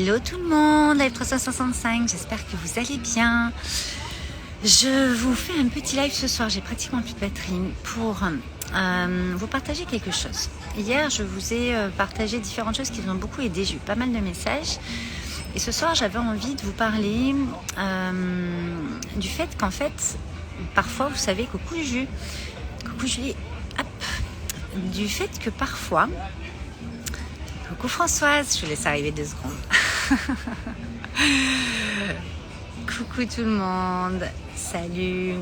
Hello tout le monde, Live 365, j'espère que vous allez bien. Je vous fais un petit live ce soir, j'ai pratiquement plus de batterie pour vous partager quelque chose. Hier, je vous ai partagé différentes choses qui vous ont beaucoup aidé, j'ai eu pas mal de messages. Et ce soir, j'avais envie de vous parler du fait qu'en fait, parfois, vous savez, coucou Julie, hop, du fait que parfois, coucou Françoise, je vous laisse arriver 2 secondes. Coucou tout le monde, salut.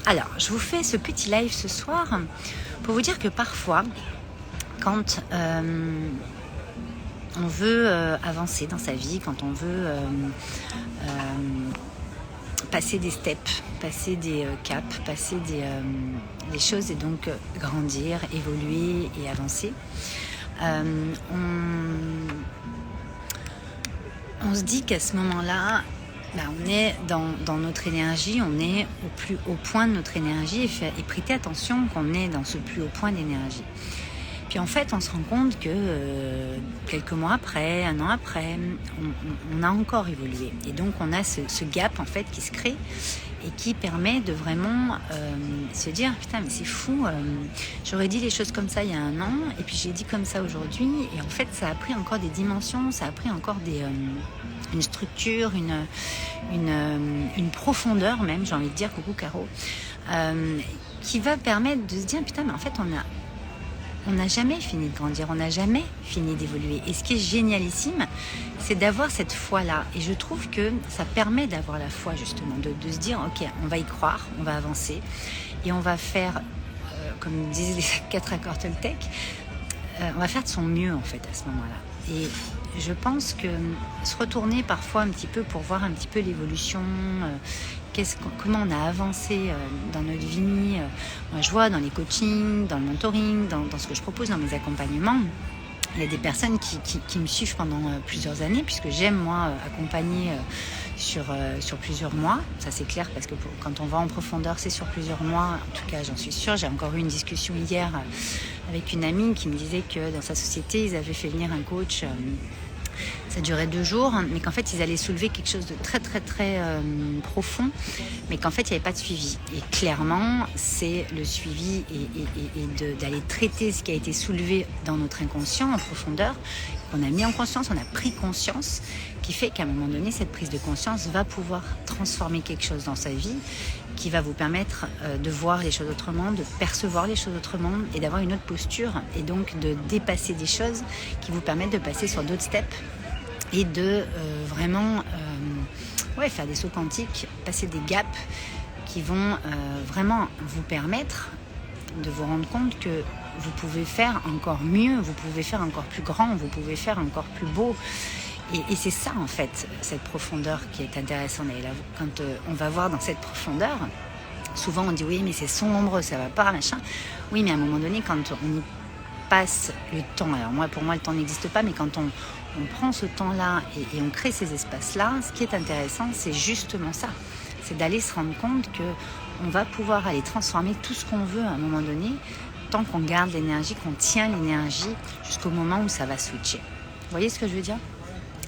Alors, je vous fais ce petit live ce soir pour vous dire que parfois, quand on veut avancer dans sa vie, quand on veut passer des steps, passer des caps, passer des choses et donc grandir, évoluer et avancer, on se dit qu'à ce moment-là, on est dans notre énergie, on est au plus haut point de notre énergie et prêtez attention qu'on est dans ce plus haut point d'énergie. Puis en fait, on se rend compte que quelques mois après, 1 an après, on a encore évolué. Et donc, on a ce gap en fait qui se crée et qui permet de vraiment se dire « Putain, mais c'est fou, j'aurais dit les choses comme ça il y a 1 an et puis j'ai dit comme ça aujourd'hui. » Et en fait, ça a pris encore des dimensions, ça a pris encore une structure, une profondeur même, j'ai envie de dire, coucou Caro, qui va permettre de se dire « Putain, mais en fait, on n'a jamais fini de grandir, on n'a jamais fini d'évoluer. » Et ce qui est génialissime, c'est d'avoir cette foi-là. Et je trouve que ça permet d'avoir la foi, justement, de se dire, ok, on va y croire, on va avancer, et on va faire, comme disent les 4 accords Toltec, on va faire de son mieux, en fait, à ce moment-là. Et je pense que se retourner parfois un petit peu pour voir un petit peu l'évolution, comment on a avancé dans notre vie. Moi, je vois dans les coachings, dans le mentoring, dans ce que je propose dans mes accompagnements, il y a des personnes qui me suivent pendant plusieurs années, puisque j'aime, moi, accompagner sur plusieurs mois. Ça, c'est clair, parce que quand on va en profondeur, c'est sur plusieurs mois. En tout cas, j'en suis sûre. J'ai encore eu une discussion hier avec une amie qui me disait que dans sa société, ils avaient fait venir un coach. Ça durait 2 jours, mais qu'en fait, ils allaient soulever quelque chose de très, très, très profond, mais qu'en fait, il n'y avait pas de suivi. Et clairement, c'est le suivi et d'aller traiter ce qui a été soulevé dans notre inconscient en profondeur, qu'on a mis en conscience, on a pris conscience, qui fait qu'à un moment donné, cette prise de conscience va pouvoir transformer quelque chose dans sa vie, qui va vous permettre de voir les choses autrement, de percevoir les choses autrement et d'avoir une autre posture et donc de dépasser des choses qui vous permettent de passer sur d'autres steps et de vraiment faire des sauts quantiques, passer des gaps qui vont vraiment vous permettre de vous rendre compte que vous pouvez faire encore mieux, vous pouvez faire encore plus grand, vous pouvez faire encore plus beau. Et c'est ça, en fait, cette profondeur qui est intéressante. Et là, quand on va voir dans cette profondeur, souvent on dit oui, mais c'est sombre, ça va pas, machin. Oui, mais à un moment donné, quand on y passe le temps, alors pour moi, le temps n'existe pas, mais quand on prend ce temps-là et on crée ces espaces-là, ce qui est intéressant, c'est justement ça. C'est d'aller se rendre compte qu'on va pouvoir aller transformer tout ce qu'on veut à un moment donné, tant qu'on garde l'énergie, qu'on tient l'énergie jusqu'au moment où ça va switcher. Vous voyez ce que je veux dire ?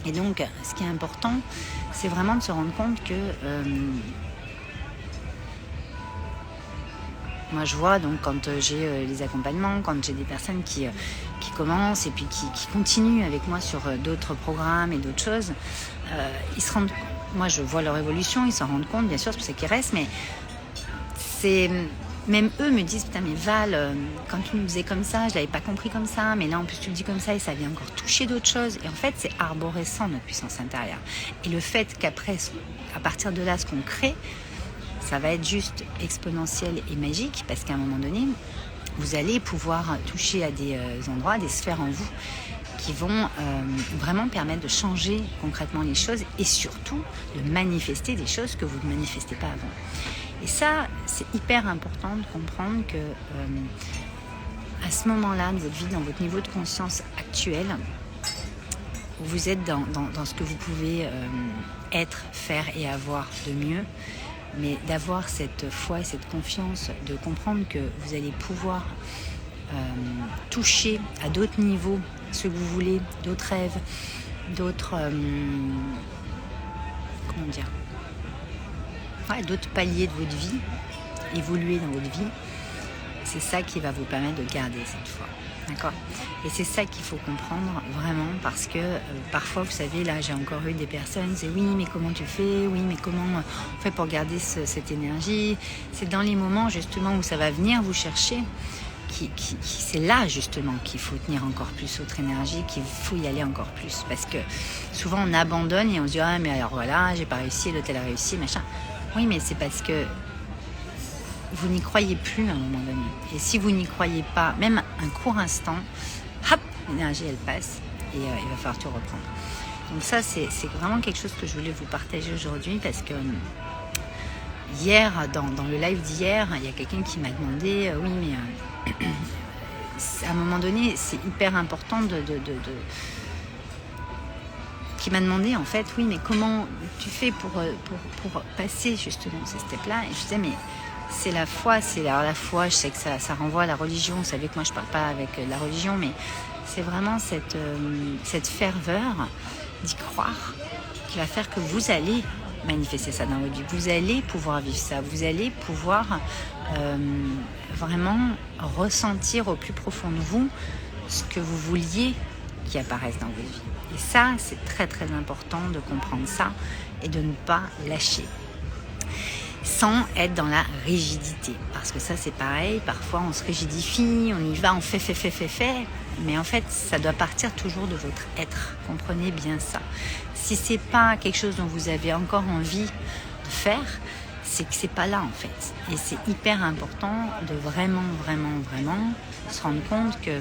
Et donc, ce qui est important, c'est vraiment de se rendre compte que moi, je vois, donc, quand j'ai les accompagnements, quand j'ai des personnes qui commencent et puis qui continuent avec moi sur d'autres programmes et d'autres choses, ils se rendent, moi, je vois leur évolution, ils s'en rendent compte, bien sûr, c'est pour ça qu'ils restent, mais c'est... Même eux me disent, putain mais Val, quand tu nous faisais comme ça, je l'avais pas compris comme ça, mais là en plus tu le dis comme ça et ça vient encore toucher d'autres choses. Et en fait, c'est arborescent notre puissance intérieure. Et le fait qu'après, à partir de là, ce qu'on crée, ça va être juste exponentiel et magique, parce qu'à un moment donné, vous allez pouvoir toucher à des endroits, des sphères en vous, qui vont vraiment permettre de changer concrètement les choses et surtout de manifester des choses que vous ne manifestez pas avant. Et ça, c'est hyper important de comprendre que à ce moment-là de votre vie, dans votre niveau de conscience actuel, vous êtes dans ce que vous pouvez être, faire et avoir de mieux, mais d'avoir cette foi et cette confiance, de comprendre que vous allez pouvoir toucher à d'autres niveaux ce que vous voulez, d'autres rêves, d'autres comment dire, ouais, d'autres paliers de votre vie, évoluer dans votre vie. C'est ça qui va vous permettre de garder cette foi. D'accord ? Et c'est ça qu'il faut comprendre vraiment, parce que parfois, vous savez, là j'ai encore eu des personnes, c'est oui mais comment tu fais, oui mais comment on fait pour garder cette énergie. C'est dans les moments justement où ça va venir vous chercher, c'est là justement qu'il faut tenir encore plus votre énergie, qu'il faut y aller encore plus, parce que souvent on abandonne et on se dit ah mais alors voilà, j'ai pas réussi, l'hôtel a réussi, machin. Oui mais c'est parce que vous n'y croyez plus à un moment donné. Et si vous n'y croyez pas, même un court instant, hop, l'énergie elle passe et il va falloir tout reprendre. Donc ça c'est vraiment quelque chose que je voulais vous partager aujourd'hui, parce que hier, dans le live d'hier, il y a quelqu'un qui m'a demandé oui mais à un moment donné c'est hyper important qui m'a demandé en fait oui mais comment tu fais pour passer justement ces steps-là. Et je disais mais c'est la foi, alors la foi, je sais que ça renvoie à la religion, vous savez que moi je parle pas avec la religion, mais c'est vraiment cette ferveur d'y croire qui va faire que vous allez manifester ça dans votre vie, vous allez pouvoir vivre ça, vous allez pouvoir vraiment ressentir au plus profond de vous ce que vous vouliez qui apparaisse dans votre vie. Et ça, c'est très très important de comprendre ça et de ne pas lâcher, sans être dans la rigidité. Parce que ça, c'est pareil, parfois on se rigidifie, on y va, on fait, mais en fait, ça doit partir toujours de votre être. Comprenez bien ça. Si c'est pas quelque chose dont vous avez encore envie de faire, c'est que c'est pas là en fait. Et c'est hyper important de vraiment se rendre compte que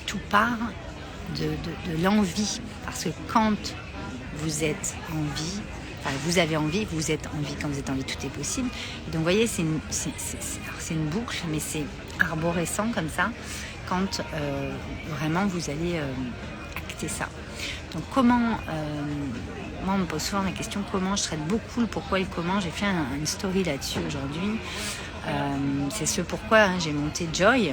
tout part de l'envie. Parce que quand vous êtes en vie, vous avez envie, vous êtes en vie. Quand vous êtes en vie, tout est possible. Et donc, vous voyez, c'est une boucle, mais c'est arborescent comme ça, quand vraiment vous allez acter ça. Donc, comment... moi, on me pose souvent la question comment. Je traite beaucoup le pourquoi et le comment. J'ai fait une story là-dessus aujourd'hui. C'est ce pourquoi j'ai monté Joy,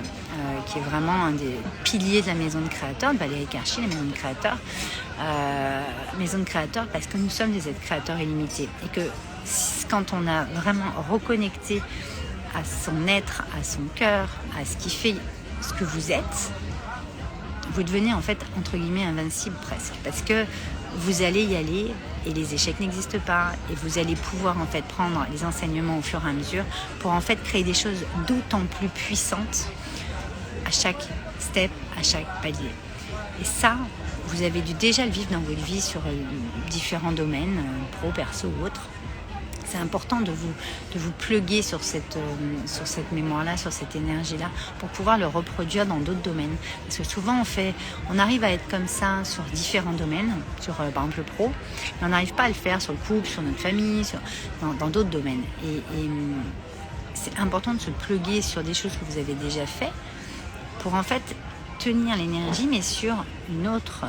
qui est vraiment un des piliers de la maison de créateurs, de Valérie Karchi, la maison de créateurs. Maison de créateurs parce que nous sommes des êtres créateurs illimités. Et que quand on a vraiment reconnecté à son être, à son cœur, à ce qui fait ce que vous êtes, vous devenez en fait, entre guillemets, invincible presque. Parce que vous allez y aller et les échecs n'existent pas, et vous allez pouvoir en fait prendre les enseignements au fur et à mesure pour en fait créer des choses d'autant plus puissantes à chaque step, à chaque palier. Et ça, vous avez dû déjà le vivre dans votre vie sur différents domaines, pro, perso ou autres. C'est important de vous plugger sur cette mémoire-là, sur cette énergie-là, pour pouvoir le reproduire dans d'autres domaines. Parce que souvent, on arrive à être comme ça sur différents domaines, sur par exemple le pro, mais on n'arrive pas à le faire sur le couple, sur notre famille, dans d'autres domaines. Et c'est important de se plugger sur des choses que vous avez déjà fait pour en fait tenir l'énergie, mais sur une autre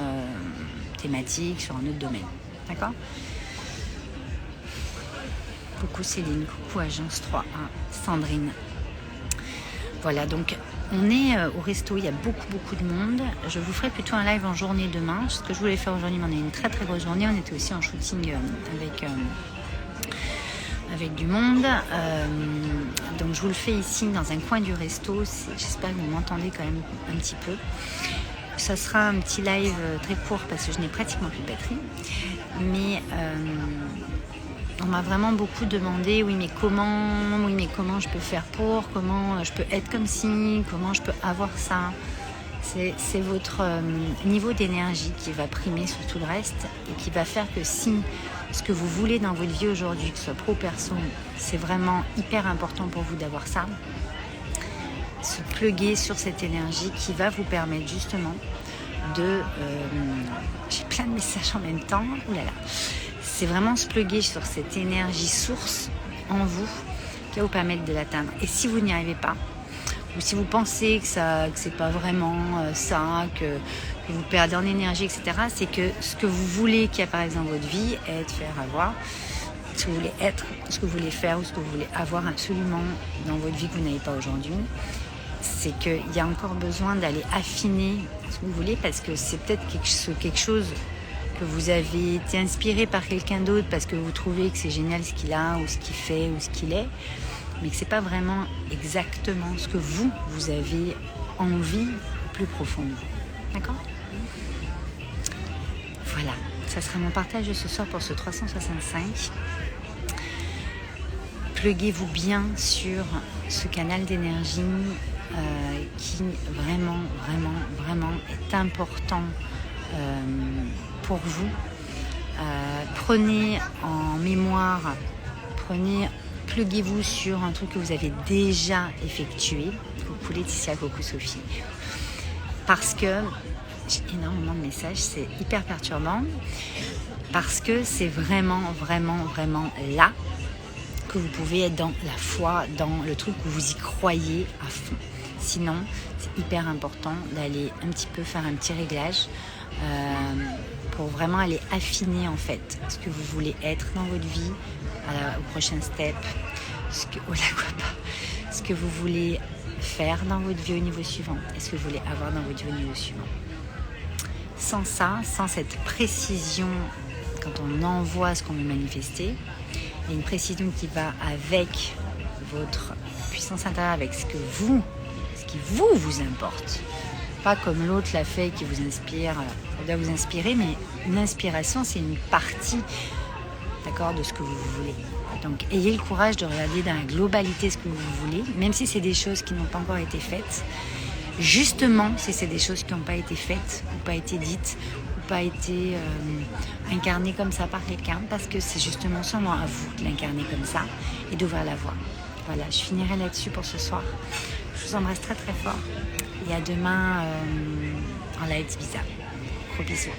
thématique, sur un autre domaine. D'accord ? Coucou Céline, coucou Agence 3A, Sandrine. Voilà, donc on est au resto, il y a beaucoup de monde. Je vous ferai plutôt un live en journée demain. Ce que je voulais faire aujourd'hui, mais on a une très grosse journée. On était aussi en shooting avec du monde. Donc je vous le fais ici dans un coin du resto. J'espère que vous m'entendez quand même un petit peu. Ça sera un petit live très court parce que je n'ai pratiquement plus de batterie. Mais on m'a vraiment beaucoup demandé oui mais comment je peux faire pour, comment je peux être comme ci, comment je peux avoir ça. C'est votre niveau d'énergie qui va primer sur tout le reste et qui va faire que si ce que vous voulez dans votre vie aujourd'hui, que ce soit pro ou perso, c'est vraiment hyper important pour vous d'avoir ça, se plugger sur cette énergie qui va vous permettre justement de... j'ai plein de messages en même temps, oulala. C'est vraiment se plugger sur cette énergie source en vous qui va vous permettre de l'atteindre. Et si vous n'y arrivez pas, ou si vous pensez que c'est pas vraiment ça, que vous perdez en énergie, etc., c'est que ce que vous voulez qui apparaisse dans votre vie, être, faire, avoir, ce que vous voulez être, ce que vous voulez faire ou ce que vous voulez avoir absolument dans votre vie que vous n'avez pas aujourd'hui, c'est qu'il y a encore besoin d'aller affiner ce que vous voulez, parce que c'est peut-être quelque chose que vous avez été inspiré par quelqu'un d'autre parce que vous trouvez que c'est génial ce qu'il a ou ce qu'il fait ou ce qu'il est, mais que c'est pas vraiment exactement ce que vous avez envie au plus profond de vous. D'accord ? Voilà, ça sera mon partage de ce soir pour ce 365. Pluguez-vous bien sur ce canal d'énergie qui vraiment est important pour vous. Prenez en mémoire, pluguez-vous sur un truc que vous avez déjà effectué. Coucou Laetitia, coucou Sophie. Parce que j'ai énormément de messages, c'est hyper perturbant. Parce que c'est vraiment là que vous pouvez être dans la foi, dans le truc où vous y croyez à fond. Sinon, c'est hyper important d'aller un petit peu faire un petit réglage pour vraiment aller affiner en fait ce que vous voulez être dans votre vie au prochain step, ce que vous voulez faire dans votre vie au niveau suivant et ce que vous voulez avoir dans votre vie au niveau suivant. Sans ça, sans cette précision, quand on envoie ce qu'on veut manifester, il y a une précision qui va avec votre puissance intérieure, avec ce qui vous importe. Pas comme l'autre l'a fait, qui vous inspire. Ça doit vous inspirer, mais une inspiration, c'est une partie, d'accord, de ce que vous voulez. Donc, ayez le courage de regarder dans la globalité ce que vous voulez, même si c'est des choses qui n'ont pas encore été faites. Justement, si c'est des choses qui n'ont pas été faites, ou pas été dites, ou pas été incarnées comme ça par quelqu'un, parce que c'est justement seulement à vous de l'incarner comme ça et d'ouvrir la voie. Voilà, je finirai là-dessus pour ce soir. Je vous embrasse très fort et à demain en Light Visa. Gros bisous.